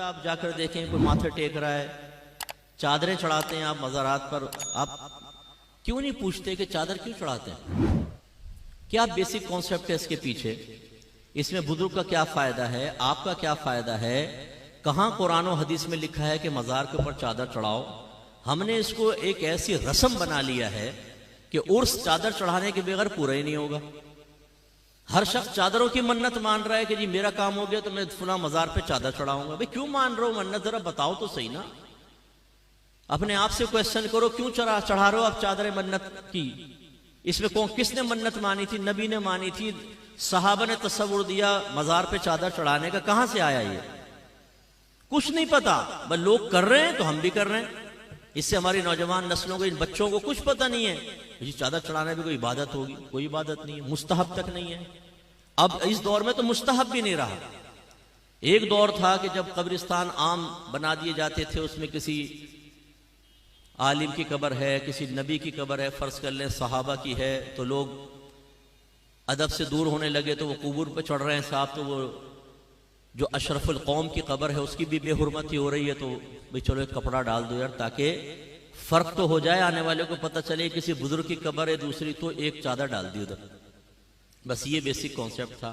पे आप जाकर देखें, कोई माथे टेक रहा है, चादरें चढ़ाते हैं आप मज़ारात पर, आप क्यों नहीं पूछते कि चादर क्यों चढ़ाते हैं? क्या बेसिक कॉन्सेप्ट है इसके पीछे? इसमें बुजुर्ग का क्या फायदा है, आपका क्या फायदा है? कहाँ कुरान और हदीस में लिखा है कि मज़ार के ऊपर चादर चढ़ाओ? हमने इसको एक ऐसी रस्म बना लिया है कि उर्स चादर चढ़ाने के बगैर पूरा ही नहीं होगा। हर शख्स चादरों की मन्नत मान रहा है कि जी मेरा काम हो गया तो मैं फुला मज़ार पे चादर चढ़ाऊंगा। भाई क्यों मान रहे हो मन्नत, जरा बताओ तो सही ना। अपने आप से क्वेश्चन करो, क्यों चढ़ा रहे हो आप चादरें मन्नत की? इसमें कौन, किसने मन्नत मानी थी? नबी ने मानी थी, सहाबा ने तस्वुर दिया मज़ार पे चादर चढ़ाने का, कहां से आया ये? कुछ नहीं पता, बस लोग कर रहे हैं तो हम भी कर रहे हैं। इससे हमारी नौजवान नस्लों को, इन बच्चों को कुछ पता नहीं है ये चादर चढ़ाने भी कोई इबादत होगी, कोई इबादत नहीं है, मुस्तहब तक नहीं है। अब इस दौर में तो मुस्तहब भी नहीं रहा। एक दौर था कि जब कब्रिस्तान आम बना दिए जाते थे, उसमें किसी आलिम की कब्र है, किसी नबी की कब्र है, फर्ज कर लें सहाबा की है, तो लोग अदब से दूर होने लगे, तो वो कबूर पे चढ़ रहे हैं साहब, तो वो जो अशरफुल कौम की कब्र है उसकी भी बेहुरमती हो रही है, तो भाई चलो एक कपड़ा डाल दो यार, ताकि फर्क तो हो जाए, आने वाले को पता चले किसी बुजुर्ग की कब्र है दूसरी, तो एक चादर डाल दी उधर। बस ये बेसिक कॉन्सेप्ट था।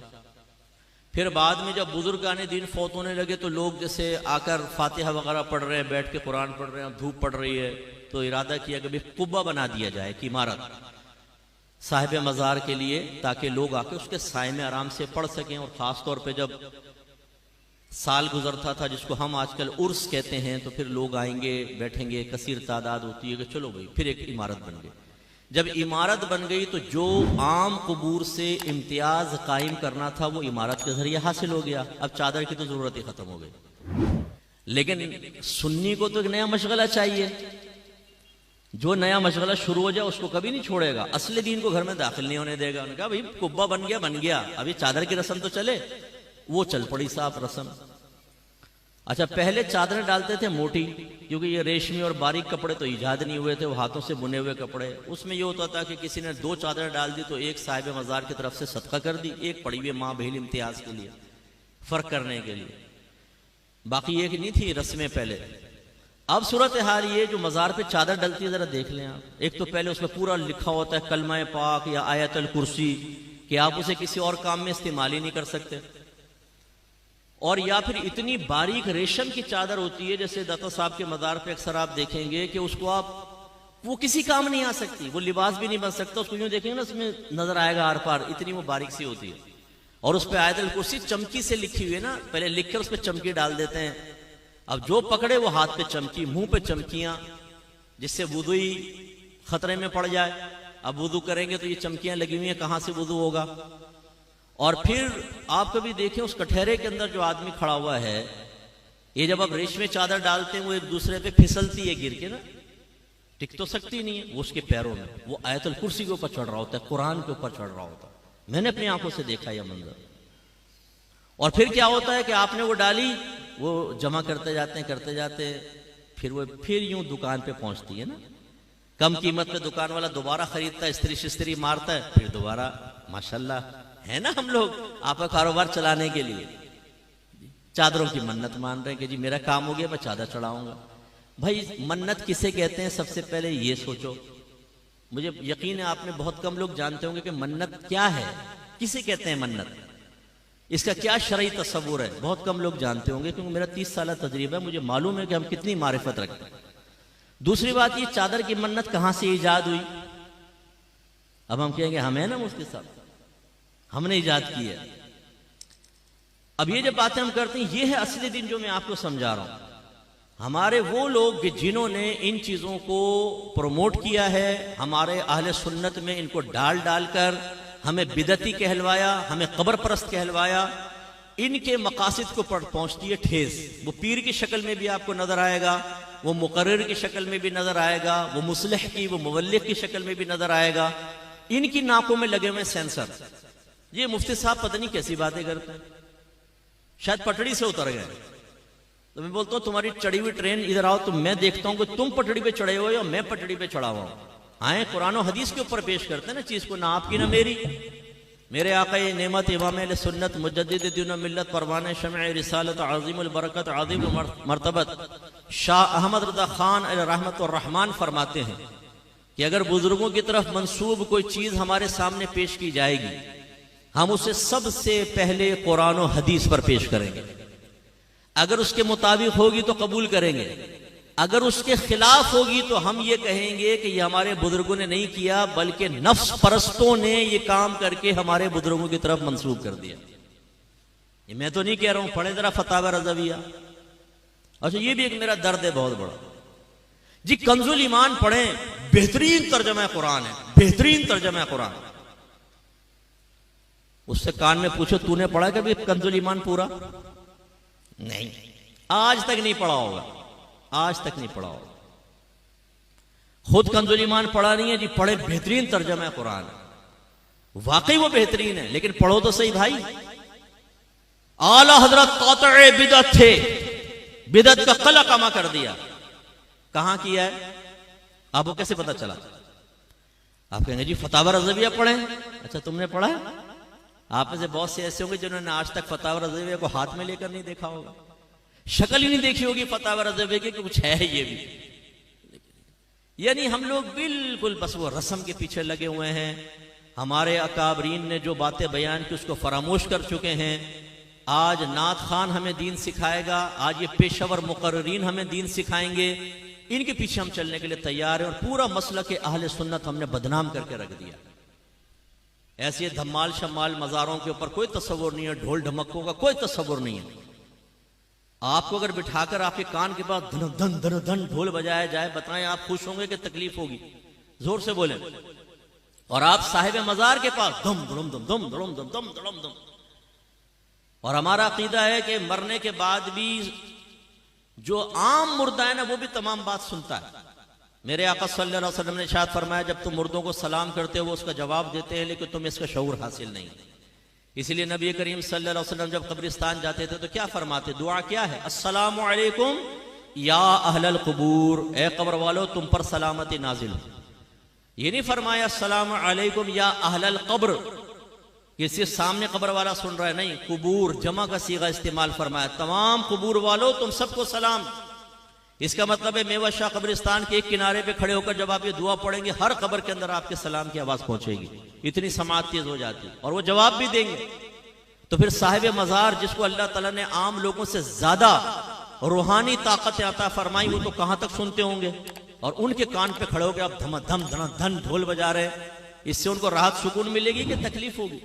फिर बाद में जब बुजुर्ग आने दिन फौत होने लगे, तो लोग जैसे आकर फातिहा वगैरह पढ़ रहे हैं, बैठ के कुरान पढ़ रहे हैं, धूप पड़ रही है, तो इरादा किया कि भाई कुब्बा बना दिया जाए कि इमारत साहिब मज़ार के लिए, ताकि लोग आके उसके साए में आराम से पढ़ सकें। और ख़ास तौर पे जब साल गुजरता था, जिसको हम आजकल उर्स कहते हैं, तो फिर लोग आएंगे, बैठेंगे, कसीर तादाद होती है कि चलो भाई फिर एक इमारत बन गई। जब इमारत बन गई तो जो आम कबूर से इम्तियाज कायम करना था वो इमारत के जरिए हासिल हो गया। अब चादर की तो जरूरत ही खत्म हो गई। लेकिन सुन्नी को तो एक नया मशगला चाहिए। जो नया मशगला शुरू हो जाए उसको कभी नहीं छोड़ेगा, असली दीन को घर में दाखिल नहीं होने देगा। उन्होंने कहा भाई कुब्बा बन गया, अभी चादर की रस्म तो चले। वो चल पड़ी साहब रस्म। अच्छा, पहले चादरें डालते थे मोटी, क्योंकि ये रेशमी और बारीक कपड़े तो ईजाद नहीं हुए थे, वो हाथों से बुने हुए कपड़े। उसमें ये होता था कि किसी ने 2 चादरें डाल दी तो एक साहिब मज़ार की तरफ से सदका कर दी, एक पड़ी हुई माँ बहन इम्तियाज के लिए, फर्क करने के लिए। बाकी एक नहीं थी रस्में पहले। अब सूरत हाल ये जो मज़ार पे चादर डलती है, जरा देख लें आप। एक तो पहले उसमें पूरा लिखा होता है कलमा पाक या आयतल कुर्सी, कि आप उसे किसी और काम में इस्तेमाल ही नहीं कर सकते। और या फिर इतनी बारीक रेशम की चादर होती है, जैसे दाता साहब के मज़ार पे अक्सर आप देखेंगे कि उसको आप, वो किसी काम नहीं आ सकती, वो लिबास भी नहीं बन सकता। उसको यूं देखेंगे ना, उसमें नजर आएगा आर पार, इतनी वो बारीक सी होती है। और उस पर आयतल कुर्सी चमकी से लिखी हुई है ना, पहले लिख कर उस पर चमकी डाल देते हैं। अब जो पकड़े वो हाथ पे चमकी, मुंह पे चमकियां, जिससे वुदू ही खतरे में पड़ जाए। अब वुदू करेंगे तो ये चमकियां लगी हुई हैं, कहां से वुदू होगा? और फिर आप कभी देखें उस कठहरे के अंदर जो आदमी खड़ा हुआ है, ये जब आप रेशमी चादर डालते हैं वो एक दूसरे पे फिसलती है गिर के ना, टिक तो सकती नहीं है। वो उसके पैरों में, वो आयतल कुर्सी के ऊपर चढ़ रहा होता है, कुरान के ऊपर चढ़ रहा होता है। मैंने अपनी आंखों से देखा यह मंजर। और फिर क्या होता है कि आपने वो डाली, वो जमा करते जाते, फिर वो फिर यूं दुकान पे पहुंचती है ना, कम कीमत पे दुकान वाला दोबारा खरीदता है, इस्त्री शिस्त्री मारता है, फिर दोबारा। माशाल्लाह है ना, हम लोग आपका कारोबार चलाने के लिए चादरों की मन्नत मान रहे हैं कि जी मेरा काम हो गया, मैं चादर चढ़ाऊंगा। भाई मन्नत किसे कहते हैं, सबसे पहले ये सोचो। मुझे यकीन है आप में बहुत कम लोग जानते होंगे कि मन्नत क्या है, किसे कहते हैं मन्नत, इसका क्या शरई तस्वुर है। बहुत कम लोग जानते होंगे, क्योंकि मेरा 30 साल तजरीबा है, मुझे मालूम है कि हम कितनी मारिफत रखते हैं। दूसरी बात, ये चादर की मन्नत कहां से ईजाद हुई? अब हम कहेंगे हम है ना मुफ्ती साहब, हमने ईजाद की है। अब ये जब बातें हम करते हैं, ये है असली दिन जो मैं आपको समझा रहा हूं। हमारे वो लोग जिन्होंने इन चीजों को प्रमोट किया है, हमारे अहले सुन्नत में इनको डाल डालकर हमें बिदती कहलवाया, हमें कब्र परस्त कहलवाया, इनके मकासिद को पहुंचती है ठेस। वो पीर की शक्ल में भी आपको नजर आएगा, वो मुकर्रिर की शक्ल में भी नजर आएगा, वो मुस्लिह की, वो मुवल्लिग की शक्ल में भी नजर आएगा। इनकी नाकों में लगे हुए सेंसर। ये मुफ्ती साहब पता नहीं कैसी बातें करते हैं, शायद पटड़ी से उतर गए। तो मैं बोलता हूं तुम्हारी चढ़ी हुई ट्रेन इधर आओ, तो मैं देखता हूं कि तुम पटड़ी पे चढ़े हो या मैं पटड़ी पे चढ़ा हुआ हूं। आए कुरान और हदीस के ऊपर पेश करते हैं ना चीज को, ना आपकी ना मेरी। मेरे आका नेमत इमाम सुन्नत मुजद्दिद दीन मिल्लत परवाने शमअ रिसालत अज़ीमुल बरकत अज़ीमुल मर्तबत शाह अहमद रज़ा खान रहमतुर रहमान फरमाते हैं कि अगर बुजुर्गों की तरफ मंसूब कोई चीज हमारे सामने पेश की जाएगी, हम उसे सबसे पहले कुरान और हदीस पर पेश करेंगे। अगर उसके मुताबिक होगी तो कबूल करेंगे, अगर उसके खिलाफ होगी तो हम ये कहेंगे कि ये हमारे बुजुर्गों ने नहीं किया, बल्कि नफ्स परस्तों ने ये काम करके हमारे बुजुर्गों की तरफ मंसूब कर दिया। ये मैं तो नहीं कह रहा हूं, पढ़े जरा फतावा रज़विया। अच्छा, ये भी एक मेरा दर्द है बहुत बड़ा जी। कंजुल ईमान पढ़ें, बेहतरीन तर्जमा कुरान है, बेहतरीन तर्जमा कुरान। उससे कान में पूछो, तूने पढ़ा कभी कंजुल ईमान पूरा? नहीं, आज तक नहीं पढ़ा होगा, आज तक नहीं पढ़ा होगा। खुद कंजुल ईमान पढ़ा नहीं है जी, पढ़े बेहतरीन तर्जमा कुरान। वाकई वो बेहतरीन है, लेकिन पढ़ो तो सही भाई। आला हजरत कातए बिदअत थे, बिदअत का कला कमा कर दिया। कहां किया है? आपको कैसे पता चला? आप कहेंगे जी फतावा रज़विया पढ़े। अच्छा, तुमने पढ़ा है? आप में से बहुत से ऐसे होंगे जिन्होंने आज तक फतावा रज़विया को हाथ में लेकर नहीं देखा होगा, शक्ल ही नहीं देखी होगी फतावा रज़विया की कि कुछ है ये भी। यानी हम लोग बिल्कुल बस वो रस्म के पीछे लगे हुए हैं। हमारे अकाबरीन ने जो बातें बयान की उसको फरामोश कर चुके हैं। आज नात खान हमें दीन सिखाएगा, आज ये पेशावर मुकर्रीन हमें दीन सिखाएंगे। इनके पीछे हम चलने के लिए तैयार हैं और पूरा मसला के अहले सुन्नत हमने बदनाम करके रख दिया। ऐसे धमाल शमाल मज़ारों के ऊपर कोई तस्वुर नहीं है, ढोल ढमक्कों का कोई तस्वुर नहीं है। आपको अगर बिठाकर आपके कान के पास धन धन धन धन ढोल बजाया जाए, बताएं आप खुश होंगे कि तकलीफ होगी? जोर से बोलें। और आप साहिब मज़ार के पास दम धड़म दम दम धड़म दम दम धड़म दम। और हमारा अकीदा है कि मरने के बाद भी जो आम मुर्दा है ना, वो भी तमाम बात सुनता है। मेरे आका सल्लल्लाहु अलैहि वसल्लम ने इरशाद फरमाया, जब तुम मुर्दों को सलाम करते हो वो उसका जवाब देते हैं, लेकिन तुम्हें इसका शऊर हासिल नहीं। इसीलिए नबी करीम सल्लल्लाहु अलैहि वसल्लम जब कब्रिस्तान जाते थे तो क्या फरमाते? दुआ क्या है? अस्सलामु अलैकुम या अहलल कुबूर, ए कब्र वालों तुम पर सलामती नाजिल हो। ये नहीं फरमाया अस्सलामु अलैकुम या अहलल कब्र, ये सिर्फ सामने कब्र वाला सुन रहा है, नहीं, कुबूर जमा का सीगा इस्तेमाल फरमाया, तमाम कुबूर वालों तुम सबको सलाम। इसका मतलब है मेवा शाह कब्रिस्तान के एक किनारे पे खड़े होकर जब आप ये दुआ पढ़ेंगे, हर कब्र के अंदर आपके सलाम की आवाज पहुंचेगी। इतनी समाअत तेज हो जाती है और वो जवाब भी देंगे। तो फिर साहिब मज़ार, जिसको अल्लाह ताला ने आम लोगों से ज्यादा रूहानी ताकत अता फरमाई, वो तो कहां तक सुनते होंगे? और उनके कान पे खड़े होकर आप धम धम धन धन ढोल बजा रहे हैं, इससे उनको राहत सुकून मिलेगी कि तकलीफ होगी?